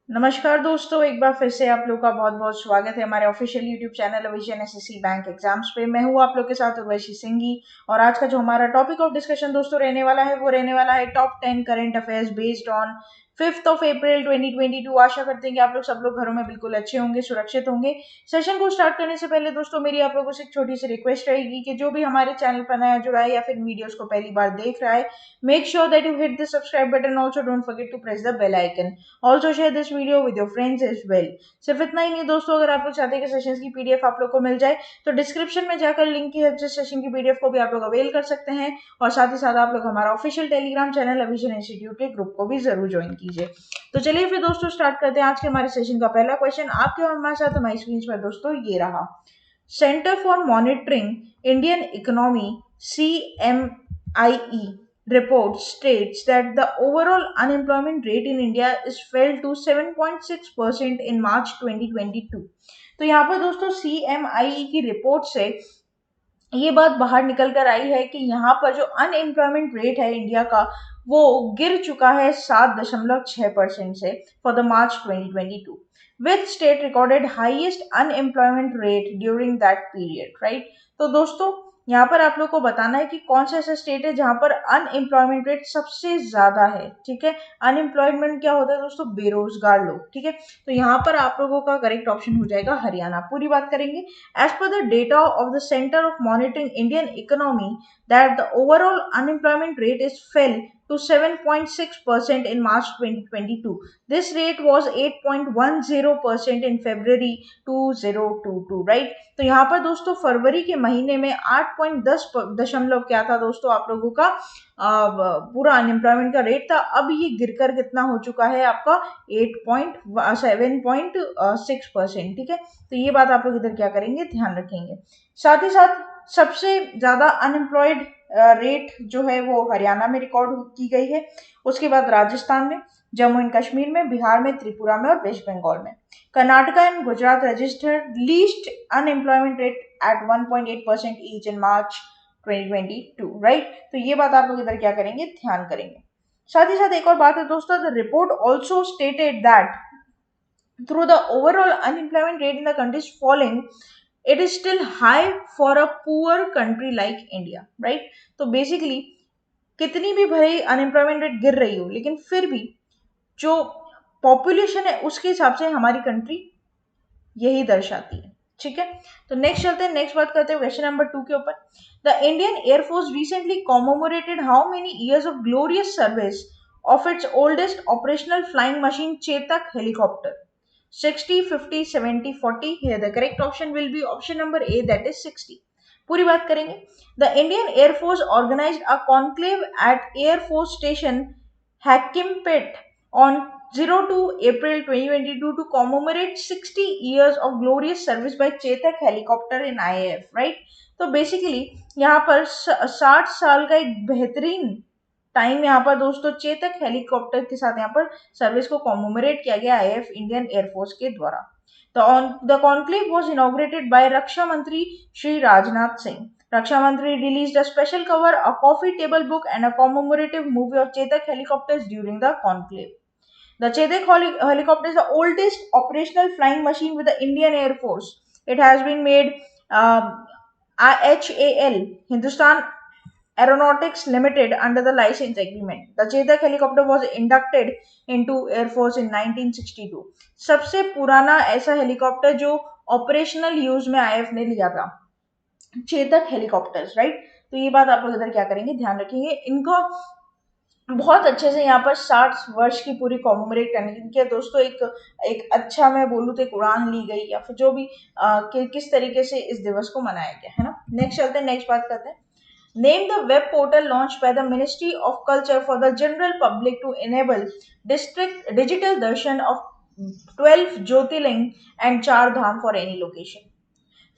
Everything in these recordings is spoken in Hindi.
नमस्कार दोस्तों, एक बार फिर से आप लोग का बहुत बहुत स्वागत है हमारे official YouTube channel vision SSC bank exams पे। मैं हूँ आप लोग के साथ उर्वशी सिंघी और आज का जो हमारा टॉपिक ऑफ डिस्कशन दोस्तों रहने वाला है वो रहने वाला है top 10 current affairs based on 5 अप्रैल 2022। आशा करते हैं कि आप लोग सब लोग घरों में बिल्कुल अच्छे होंगे, सुरक्षित होंगे। सेशन को स्टार्ट करने से पहले दोस्तों मेरी आप लोगों से एक छोटी सी रिक्वेस्ट रहेगी कि जो भी हमारे चैनल पर नया जुड़ा है या फिर वीडियोस को पहली बार देख रहा है, make sure that you hit the subscribe button, also don't forget to press the bell icon, also share this video with your friends as well. सिर्फ इतना ही नहीं दोस्तों, अगर आप लोग चाहते हैं कि सेशंस की पीडीएफ आप लोग को मिल जाए तो डिस्क्रिप्शन में जाकर लिंक की हेल्प से सेशन की पीडीएफ को भी आप लोग अवेल कर सकते हैं। और साथ ही साथ आप लोग हमारा ऑफिशियल टेलीग्राम चैनल अविजन इंस्टीट्यूट के ग्रुप को भी जरूर ज्वाइन कीजिए। तो चलिए फिर दोस्तों स्टार्ट करते हैं आज के हमारे सेशन का पहला क्वेश्चन आपके और हमारे साथ हमारी स्क्रीन पर दोस्तों ये रहा। Centre for monitoring Indian economy CMIE report states that the overall unemployment rate in India is fell to 7.6% in March 2022। तो यहाँ पर दोस्तों CMIE की रिपोर्ट से ये बात बाहर निकल कर आई है कि यहाँ पर जो अनएम्प्लॉयमेंट रेट है इंडिया का वो गिर चुका है 7.6% से for the March 2022, with state recorded highest unemployment rate during that period, right. तो दोस्तों यहाँ पर आप लोग को बताना है कि कौन सा ऐसा स्टेट है जहां पर अनएम्प्लॉयमेंट रेट सबसे ज्यादा है, ठीक है। अनएम्प्लॉयमेंट क्या होता है दोस्तों? बेरोजगार लोग, ठीक है। तो यहाँ पर आप लोगों का करेक्ट ऑप्शन हो जाएगा हरियाणा। पूरी बात करेंगे। As per the data of the Center of Monitoring Indian Economy, that the overall unemployment rate is fell to 7.6% in March 2022. This rate was 8.10% in February 2022, right? तो यहाँ पर दोस्तों फरवरी के महीने में 8.10 क्या था दोस्तों आप लोगों का पूरा अनएम्प्लॉयमेंट का रेट था। अब ये गिरकर कितना हो चुका है आपका 7.6%, ठीक है। तो ये बात आप लोग इधर क्या करेंगे, ध्यान रखेंगे। साथ ही साथ सबसे ज्यादा अनएम्प्लॉयड रेट जो है वो हरियाणा में रिकॉर्ड की गई है, उसके बाद राजस्थान में, जम्मू एंड कश्मीर में, बिहार में, त्रिपुरा में और वेस्ट बंगाल में। Karnataka and Gujarat registered least unemployment rate at 1.8% each in March 2022, right. तो ये बात आप लोग इधर क्या करेंगे, ध्यान करेंगे। साथ ही साथ एक और बात है दोस्तों, the report also stated that through the overall unemployment rate in the country is falling, it is still high for a poor country like India, right? तो बेसिकली कितनी भी भले अनएम्प्लॉयमेंट रेट गिर रही हो लेकिन फिर भी जो पॉपुलेशन है उसके हिसाब से हमारी कंट्री यही दर्शाती है, ठीक है। तो नेक्स्ट चलते हैं, नेक्स्ट बात करते हैं क्वेश्चन नंबर 2 के ऊपर। The Indian air force recently commemorated how many years of glorious service of its oldest operational flying machine Chetak helicopter? 60, 50, 70, 40? Here the correct option will be option number A, that is 60। पूरी बात करेंगे। The Indian Air Force organized a conclave at Air Force Station Hakimpet on 02 April 2022 to commemorate 60 years of glorious service by Chetak helicopter in IAF, right? तो बेसिकली यहाँ पर 60 साल का एक बेहतरीन टाइम यहाँ पर दोस्तों चेतक हेलीकॉप्टर के साथ यहाँ पर सर्विस को कॉमोमरेट किया गया आईएएफ इंडियन एयरफोर्स के द्वारा। The conclave was inaugurated by Raksha Mantri Shri Rajnath Singh. रक्षा मंत्री released a special cover, a coffee table book and a commemorative movie of Chetak helicopters during the conclave. The Chetak helicopter is the oldest operational flying machine with the Indian Air Force. It has been made HAL, Hindustan Aeronautics Limited, under the license agreement. The Chetak helicopter was inducted into Air Force in 1962. सबसे पुराना ऐसा हेलीकॉप्टर जो ऑपरेशनल यूज में आईएएफ ने लिया था, चेतक हेलीकॉप्टर्स, राइट। तो ये बात आप लोग इधर क्या करेंगे, ध्यान रखेंगे। इनको बहुत अच्छे से यहाँ पर 60 वर्ष की पूरी कॉमोमरेट करने की दोस्तों एक अच्छा मैं बोलूँ तो एक उड़ान ली गई या फिर जो भी किस तरीके से इस दिवस को मनाया गया है ना। नेक्स्ट चलते हैं, नेक्स्ट बात करते हैं। Name the web portal launched by the Ministry of Culture for the general public to enable district digital darshan of 12 Jyotirling and 4 Dham for any location।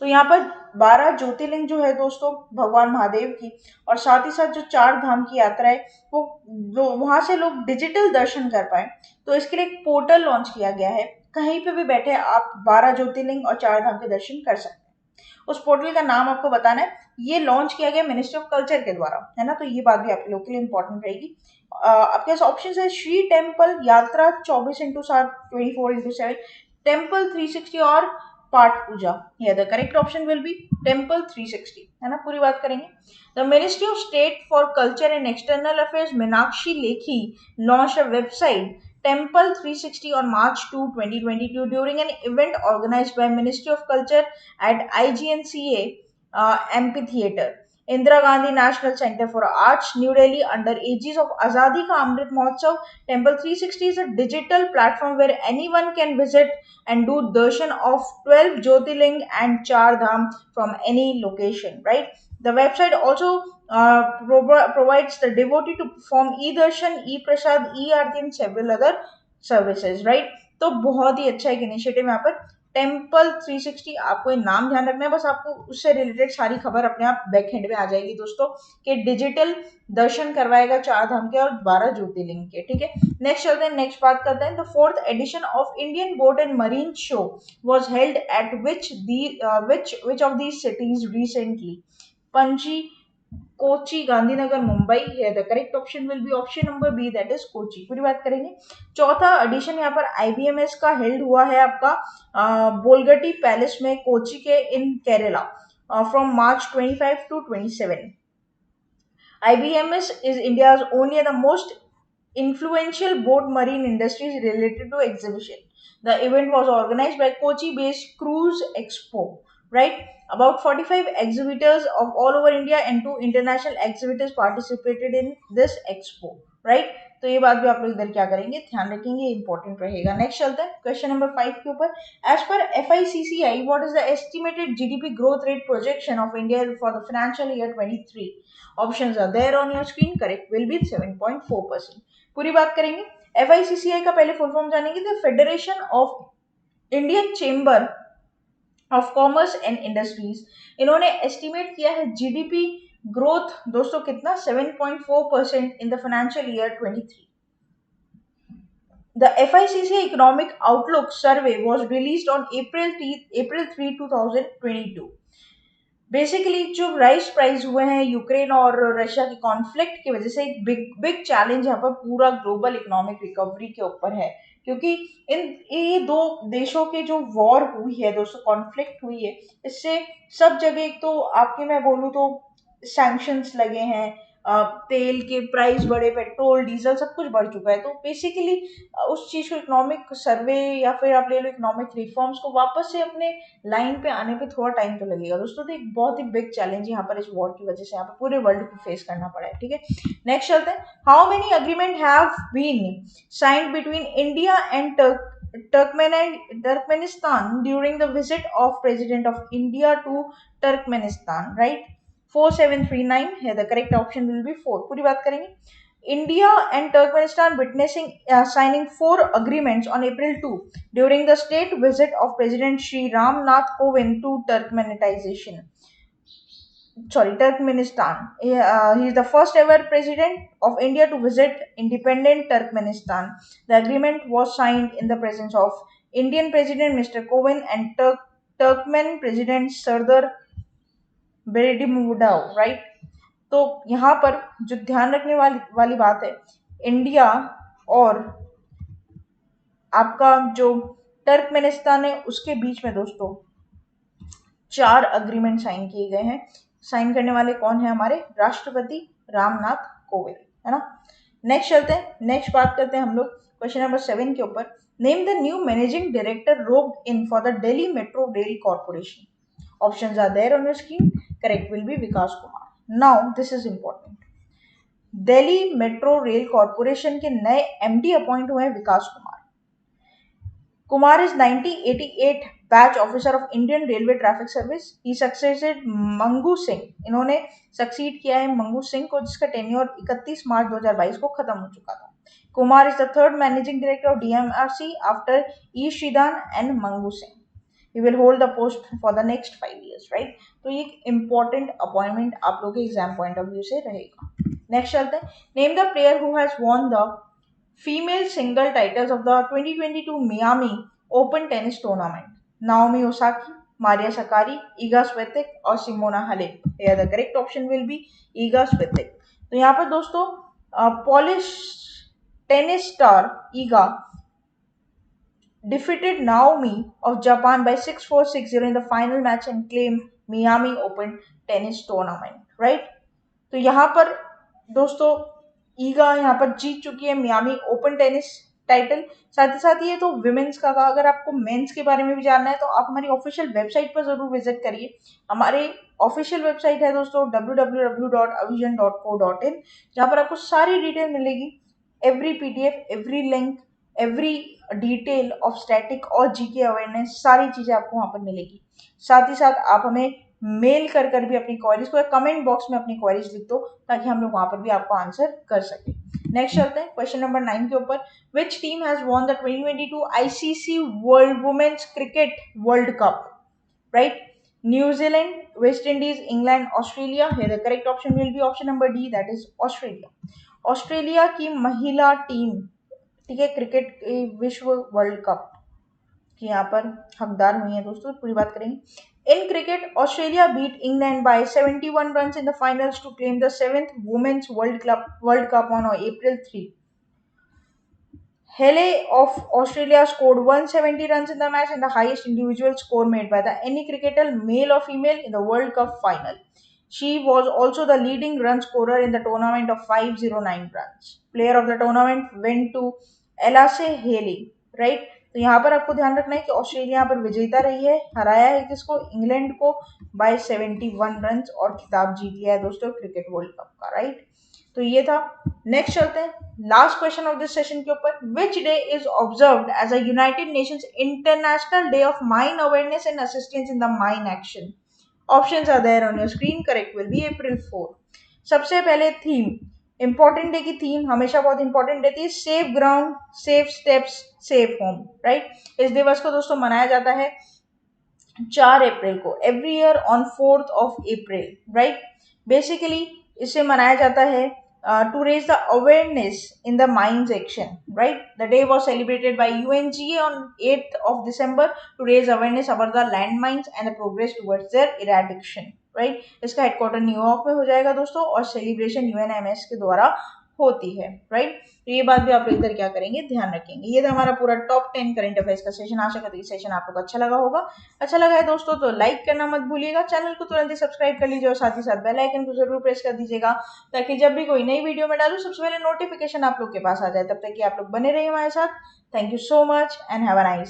तो यहाँ पर 12 ज्योतिर्लिंग जो है दोस्तों भगवान महादेव की, और साथ ही साथ जो 4 धाम की यात्रा है वो वहां से लोग डिजिटल दर्शन कर पाए, तो इसके लिए एक पोर्टल लॉन्च किया गया है। कहीं पे भी बैठे आप 12 ज्योतिर्लिंग और 4 धाम के दर्शन कर सकते हैं। उस पोर्टल का नाम आपको बताना है। ये लॉन्च किया गया मिनिस्ट्री ऑफ कल्चर के द्वारा, है ना, तो ये बात भी आपके लोग के लिए इंपॉर्टेंट रहेगी। आपके पास ऑप्शन है श्री टेम्पल यात्रा 24/7, 24/7, टेम्पल 360 और पाठ पूजा। ये the correct option will B temple 360, है ना। पूरी बात करेंगे। The ministry of state for culture and external affairs Meenakshi Lekhi launch a website Temple 360 on March 2, 2022 during an event organized by Ministry of Culture at IGNCA Amphitheatre, Indira Gandhi National Center for Arts, New Delhi, under aegis of Azadi Ka Amrit Mahotsav. Temple 360 is a digital platform where anyone can visit and do darshan of 12 Jyotirling and Char Dham from any location, right? The website also provides the devotee to perform e-darshan, e-prasad, e-aarti and several other services, right? तो बहुत ही अच्छा एक इनिशिएटिव यहाँ पर टेम्पल 360। आपको ये नाम ध्यान रखना है, बस आपको उससे रिलेटेड सारी खबर अपने आप बैक हैंड में आ जाएगी दोस्तों, कि डिजिटल दर्शन करवाएगा 4 धाम के और 12 ज्योतिर्लिंग के, ठीक है। नेक्स्ट चलते हैं, नेक्स्ट बात करते हैं। The 4th edition of Indian boat and marine show was held at which of these cities recently? Panji, Kochi, Gandhinagar, Mumbai. है the correct option will be option number B, that is Kochi. पूरी बात करेंगे। चौथा एडिशन यहाँ पर IBMS का हेल्ड हुआ है आपका बोलगटी पैलेस में, कोची के, इन Kerala, from March 25 to 27। IBMS is India's only and the most influential boat marine industries related to exhibition. The event was organized by Kochi-based Cruise Expo, right? About 45 exhibitors of all over India and 2 international exhibitors participated in this expo, right? तो ये बात भी आप लोग इधर क्या करेंगे, ध्यान रखेंगे, इंपॉर्टेंट रहेगा। नेक्स्ट चलते हैं क्वेश्चन नंबर 5 के ऊपर। एज पर FICCI, what is the estimated GDP growth rate projection of India for the financial year 23? Options are there on your screen. Correct will be 7.4%। पूरी बात करेंगे। FICCI का पहले फुल फॉर्म जानेंगे, the Federation of Indian Chamber of Commerce and Industries. इन्होंने एस्टिमेट किया है जीडीपी ग्रोथ दोस्तों कितना, 7.4% in the financial year 23। The FICCI Economic Outlook Survey was released on April 3, 2022। Basically जो राइस प्राइस हुए हैं यूक्रेन और रशिया के कॉन्फ्लिक्ट की वजह से, एक बिग चैलेंज यहाँ पर पूरा ग्लोबल इकोनॉमिक रिकवरी के ऊपर है, क्योंकि ये दो देशों के जो वॉर हुई है दोस्तों, कॉन्फ्लिक्ट हुई है, इससे सब जगह, एक तो आपके मैं बोलूँ तो सैंक्शंस लगे हैं, तेल के प्राइस बढ़े, पेट्रोल डीजल सब कुछ बढ़ चुका है। तो बेसिकली उस चीज को इकोनॉमिक सर्वे या फिर आप ले लो इकोनॉमिक रिफॉर्म्स को वापस से अपने लाइन पे आने पे थोड़ा टाइम तो लगेगा दोस्तों। तो एक बहुत ही बिग चैलेंज यहाँ पर इस वॉर की वजह से यहाँ पर पूरे वर्ल्ड को फेस करना पड़ा है, ठीक है। नेक्स्ट चलते हैं। How many agreement have been signed between India and Turkmenistan during the visit of President of India to Turkmenistan, right? 4739 है, the correct option will be 4। पूरी बात करेंगे। India and Turkmenistan witnessing signing 4 agreements on April 2 during the state visit of President Shri Ram Nath Kovind to Turkmenistan. He is the first ever president of India to visit independent Turkmenistan. The agreement was signed in the presence of Indian President Mr. Kovind and Turkmen President Sardar Berdimuhamedow, right? तो यहाँ पर जो ध्यान रखने वाली बात है, इंडिया और आपका जो टर्कमेनिस्तान है उसके बीच में दोस्तों 4 अग्रीमेंट साइन किए गए हैं। साइन करने वाले कौन है, हमारे राष्ट्रपति रामनाथ कोविंद, है ना। नेक्स्ट चलते हैं, नेक्स्ट बात करते हैं हम लोग क्वेश्चन नंबर 7 के ऊपर। Name the new managing director roped in for the Delhi metro rail corporation. Options are there on your screen. Correct will be Vikas Kumar. Now this is important, Delhi metro rail corporation के नए एमडी अपॉइंट हुए हैं Vikas Kumar. Kumar is 1988 batch officer of Indian railway traffic service. He succeeded Mangu Singh. इन्होंने सक्सीड किया है मंगू सिंह को, जिसका टेन्योर 31 मार्च 2022 को खत्म हो चुका था। Kumar is the 3rd managing director of DMRC after E Sreedharan and Mangu Singh. He will hold the post for the next 5 years, right? तो ये एक important appointment आप लोगों के एग्जाम पॉइंट ऑफ व्यू से रहेगा। नेक्स्ट चलते हैं। Name the player who has won the female single titles of the 2022 Miami Open tennis tournament. Naomi Osaka, Maria Sakkari, Iga Swiatek और Simona Halep। Here the correct option will be Iga Swiatek। तो यहाँ पर दोस्तों polish tennis star Eega defeated Naomi of Japan by 6-4, 6-0 in the final match and claimed Miami Open tennis tournament, right? तो यहाँ पर दोस्तों ईगा यहाँ पर जीत चुकी है मियामी ओपन टेनिस टाइटल। साथ ही साथ ये तो विमेंस का था। अगर आपको मेंस के बारे में भी जानना है तो आप हमारी ऑफिशियल वेबसाइट पर जरूर विजिट करिए। हमारे ऑफिशियल वेबसाइट है दोस्तों www.avision.co.in, जहाँ पर आपको सारी डिटेल मिलेगी, every PDF, every link, every detail of static और जीके अवेयरनेस, सारी चीजें आपको वहां पर मिलेगी। साथ ही साथ आप हमें मेल कर भी अपनी क्वेरीज को या कमेंट बॉक्स में अपनी क्वेरीज लिख दो ताकि हम लोग वहां पर भी आपको आंसर कर सके। नेक्स्ट चलते हैं क्वेश्चन नंबर 9 के ऊपर। Which team has won the 2022 ICC world women's cricket world cup, right? New Zealand, West Indies, England, Australia. Here the correct option will be option number D, that is Australia. Australia की महिला टीम, ठीक है, क्रिकेट विश्व वर्ल्ड कप की यहाँ पर हकदार हुई है दोस्तों। पूरी बात करेंगे। In cricket, Australia beat England by 71 runs in the finals to claim the 7th Women's World Cup on April 3. Hele of Australia scored 170 runs in the match and the highest individual score made by any cricketer, male or female, in the World Cup final. She was also the leading run scorer in the tournament of 509 runs. Player of the tournament went to Elasey Haley, right? तो यहाँ पर आपको ध्यान रखना है कि ऑस्ट्रेलिया यहाँ पर विजेता रही है, हराया है किसको? इंग्लैंड को बाय 71 रन और खिताब जीत लिया है दोस्तों क्रिकेट वर्ल्ड कप का, राइट? तो ये था। नेक्स्ट चलते हैं लास्ट क्वेश्चन ऑफ दिस सेशन के ऊपर। Which day is observed as a United Nations international day of mine awareness and assistance in the mine action? Options are there on your screen. Correct will be April 4। सबसे पहले थीम, इंपॉर्टेंट डे की थीम हमेशा बहुत इंपॉर्टेंट रहती है, safe ground, safe steps, safe home, right? इस दिवस को दोस्तों मनाया जाता है 4 अप्रैल को, every year on 4th of April, right? Basically इसे मनाया जाता है to raise the awareness in the mines action, right? The day was celebrated by UNGA on 8th of December to raise awareness about the landmines and the progress towards their eradication, right? इसका हेडक्वार्टर न्यूयॉर्क में हो जाएगा दोस्तों और सेलिब्रेशन यूएनएमएस के द्वारा होती है, राइट? तो ये बात भी आप लोग इधर क्या करेंगे, ध्यान रखेंगे। ये था हमारा पूरा टॉप 10 करंट अफेयर्स का सेशन। आशा करते हैं सेशन आप लोग अच्छा लगा होगा। अच्छा लगा है दोस्तों तो लाइक करना मत भूलिएगा, चैनल को तुरंत ही सब्सक्राइब कर लीजिए और साथ ही साथ बेल आइकन को जरूर प्रेस कर दीजिएगा ताकि जब भी कोई नई वीडियो में डालूं सबसे पहले नोटिफिकेशन आप लोग के पास आ जाए। तब तक कि आप लोग बने रहिए हमारे साथ। Thank you so much and have a nice